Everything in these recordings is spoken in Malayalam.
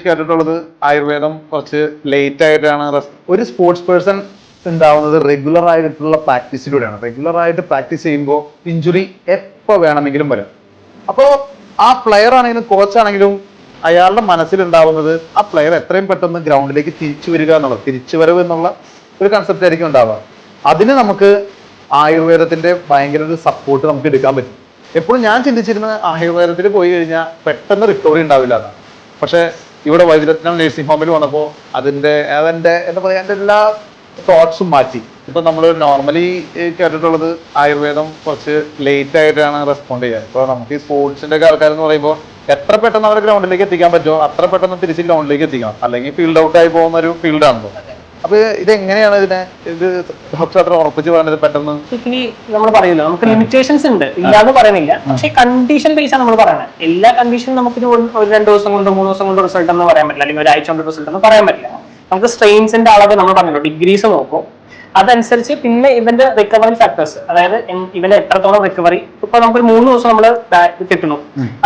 കേട്ടിട്ടുള്ളത് ആയുർവേദം കുറച്ച് ലേറ്റ് ആയിട്ടാണ് ഒരു സ്പോർട്സ് പേഴ്സൺ ഉണ്ടാവുന്നത് റെഗുലർ ആയിട്ടുള്ള പ്രാക്ടീസിലൂടെയാണ്. റെഗുലർ ആയിട്ട് പ്രാക്ടീസ് ചെയ്യുമ്പോൾ ഇഞ്ചുറി എപ്പോൾ വേണമെങ്കിലും വരും. അപ്പോൾ ആ പ്ലെയർ ആണെങ്കിലും കോച്ച് ആണെങ്കിലും അയാളുടെ മനസ്സിലുണ്ടാവുന്നത് ആ പ്ലെയർ എത്രയും പെട്ടെന്ന് ഗ്രൗണ്ടിലേക്ക് തിരിച്ചു വരിക എന്നുള്ളത്, തിരിച്ചുവരവ് എന്നുള്ള ഒരു കൺസെപ്റ്റ് ആയിരിക്കും ഉണ്ടാവുക. അതിന് നമുക്ക് ആയുർവേദത്തിന്റെ ഭയങ്കര ഒരു സപ്പോർട്ട് നമുക്ക് എടുക്കാൻ പറ്റും. എപ്പോഴും ഞാൻ ചിന്തിച്ചിരുന്നത് ആയുർവേദത്തിൽ പോയി കഴിഞ്ഞാൽ പെട്ടെന്ന് റിക്കവറി ഉണ്ടാവില്ല എന്നാണ്. പക്ഷെ ഇവിടെ വൈദ്യരത്നം നഴ്സിംഗ് ഹോമിൽ വന്നപ്പോൾ അതെന്റെ എന്താ പറയാ, എൻ്റെ എല്ലാ തോട്ട്സും മാറ്റി. ഇപ്പൊ നമ്മൾ നോർമലി കേട്ടിട്ടുള്ളത് ആയുർവേദം കുറച്ച് ലേറ്റ് ആയിട്ടാണ് റെസ്പോണ്ട് ചെയ്യുക. ഇപ്പൊ നമുക്ക് ഈ സ്പോർട്സിന്റെ ഒക്കെ ആൾക്കാരെന്ന് പറയുമ്പോൾ എത്ര പെട്ടെന്ന് അവരെ ഗ്രൗണ്ടിലേക്ക് എത്തിക്കാൻ പറ്റുമോ അത്ര പെട്ടെന്ന് തിരിച്ച് ഗ്രൗണ്ടിലേക്ക് എത്തിക്കണം, അല്ലെങ്കിൽ ഫീൽഡ് ഔട്ട് ആയി പോകുന്ന ഒരു ഫീൽഡാണല്ലോ. അപ്പൊ ഇതെങ്ങനെയാണ് ഇത് ഡോക്ടർ അത്ര ഉറപ്പിച്ച് പറഞ്ഞത് പെട്ടെന്ന്? നമ്മൾ പറയൂല്ലോ, നമുക്ക് ലിമിറ്റേഷൻസ് ഉണ്ട്, ഇല്ലാന്ന് പറയുന്നില്ല. പക്ഷെ കണ്ടീഷൻ ബേസ് ആണ് നമ്മൾ പറയുന്നത്. എല്ലാ കണ്ടീഷനും നമുക്ക് ഒരു 2 ദിവസം കൊണ്ട് 3 ദിവസം കൊണ്ട് റിസൾട്ട് എന്ന് പറയാൻ പറ്റില്ല, അല്ലെങ്കിൽ ഒരാഴ്ച കൊണ്ട് റിസൾട്ട് എന്ന് പറയാൻ പറ്റില്ല. നമുക്ക് സ്ട്രെയിൻസിന്റെ അളവ് നമ്മൾ പറഞ്ഞല്ലോ, ഡിഗ്രീസ് നോക്കും. അതനുസരിച്ച് പിന്നെ ഇവന്റെ റിക്കവറി ഫാക്ടേഴ്സ്, അതായത് ഇവന്റെ എത്രത്തോളം റിക്കവറി. ഇപ്പൊ നമുക്കൊരു 3 ദിവസം നമ്മൾ കിട്ടുന്നു,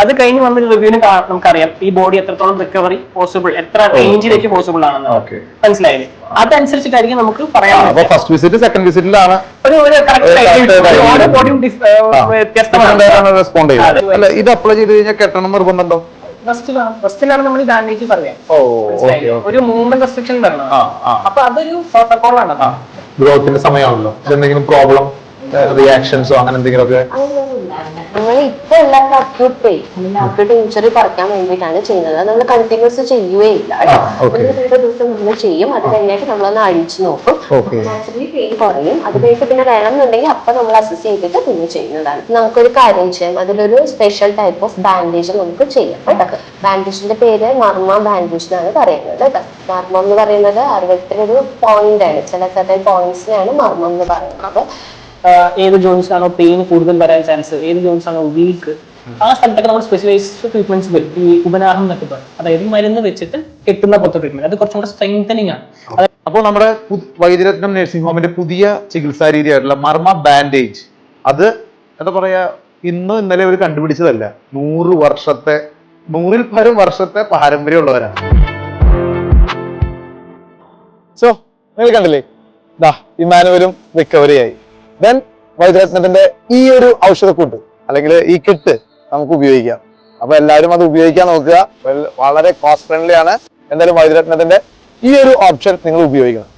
അത് കഴിഞ്ഞ് വന്ന റിവ്യൂവിന് നമുക്കറിയാം ഈ ബോഡി എത്രത്തോളം റിക്കവറി പോസിബിൾ, എത്ര റേഞ്ചിലേക്ക് പോസിബിൾ ആണെന്ന്. മനസ്സിലായില്ലേ? അതനുസരിച്ചിട്ടായിരിക്കും നമുക്ക് പറയാൻ. ഫസ്റ്റ് വിസിറ്റ് സെക്കൻഡ് വിസിറ്റിലാണ് ഓരോ ബോഡിയും വ്യത്യസ്തമാണ് റെസ്പോണ്ട് ചെയ്യുന്നത്. അല്ല, ഇത് അപ്ലൈ ചെയ്ത് കഴിഞ്ഞാൽ കെട്ടണം നിർബന്ധമുണ്ടോ? ഫസ്റ്റിലാണ് നമ്മൾ ബാൻഡേജ് പറയാം. ഒരു മൂവ്മെന്റ് റെസ്ട്രിക്ഷൻ വരണം. അപ്പൊ അതൊരു പ്രോട്ടോകോൾ ആണ്. ഗ്രോത്തിന്റെ സമയമാണല്ലോ, എന്തെങ്കിലും പ്രോബ്ലം റിയാക്ഷൻസോ അങ്ങനെ എന്തെങ്കിലുമൊക്കെ? നമ്മൾ ഇപ്പൊ എല്ലാവരും അക്യൂട്ട് ഇഞ്ചുറി കുറയ്ക്കാൻ വേണ്ടിയിട്ടാണ് ചെയ്യുന്നത്. അത് നമ്മൾ കണ്ടിന്യൂസ് ചെയ്യുകയില്ല. ഒരു 2 ദിവസം നമ്മൾ ചെയ്യും, അത് കഴിഞ്ഞിട്ട് നമ്മളൊന്ന് അഴിച്ചു നോക്കും, നാച്ചുറലി പെയിൻ കുറയും. അത് കഴിഞ്ഞിട്ട് പിന്നെ വേണമെന്നുണ്ടെങ്കിൽ അപ്പൊ നമ്മൾ അസസ് ചെയ്തിട്ട് പിന്നെ ചെയ്യുന്നതാണ്. നമുക്കൊരു കാര്യം ചെയ്യാം, അതിലൊരു സ്പെഷ്യൽ ടൈപ്പ് ഓഫ് ബാൻഡേജ് നമുക്ക് ചെയ്യാം കേട്ടോ. ബാൻഡേജിന്റെ പേര് മർമ്മ ബാൻഡേജ് എന്നാണ് പറയുന്നത് കേട്ടോ. മർമ്മം എന്ന് പറയുന്നത് ആയുർവേദത്തിലൊരു പോയിന്റ് ആണ്, ചില പോയിന്റ്സിനാണ് മർമ്മം എന്ന് പറയുന്നത്. ഏത് ജോയിൻസ് ആണോ പെയിൻ കൂടുതൽ വരാൻ ചാൻസ്, ഏത് ജോയിൻസ് ആണോ വീക്ക്, ആ സ്ഥലത്തൊക്കെ നമ്മൾ സ്പെഷ്യലൈസ്ഡ് ട്രീറ്റ്മെന്റ്സ് വരും. ഈ ഉപനാഹം എന്നൊക്കെ പറയും, അതായത് മരുന്ന് വെച്ചിട്ട് കെട്ടുന്ന പോലത്തെ ട്രീറ്റ്മെന്റ്. അത് കുറച്ചും കൂടെ സ്ട്രെങ്തനിങ് ആണ്. അപ്പോൾ നമ്മുടെ വൈദ്യരത്നം നഴ്സിംഗ് ഹോമിന്റെ പുതിയ ചികിത്സാ രീതിയായിട്ടുള്ള മർമ്മ ബാൻഡേജ്, അത് എന്താ പറയാ, ഇന്നലെ അവർ കണ്ടുപിടിച്ചതല്ല, 100ൽ പരം വർഷത്തെ പാരമ്പര്യമുള്ളവരാണ്. സോ നിങ്ങൾ കണ്ടില്ലേ, ഇമാനുവലും റിക്കവറി ആയി. ദെൻ വൈദ്യരത്നത്തിന്റെ ഈ ഒരു ഔഷധക്കൂട്ട് അല്ലെങ്കിൽ ഈ കിറ്റ് നമുക്ക് ഉപയോഗിക്കാം. അപ്പൊ എല്ലാവരും അത് ഉപയോഗിക്കാൻ നോക്കുക. വളരെ കോസ്റ്റ് ഫ്രണ്ട്ലി ആണ്. എന്തായാലും വൈദ്യരത്നത്തിന്റെ ഈ ഒരു ഓപ്ഷൻ നിങ്ങൾ ഉപയോഗിക്കണം.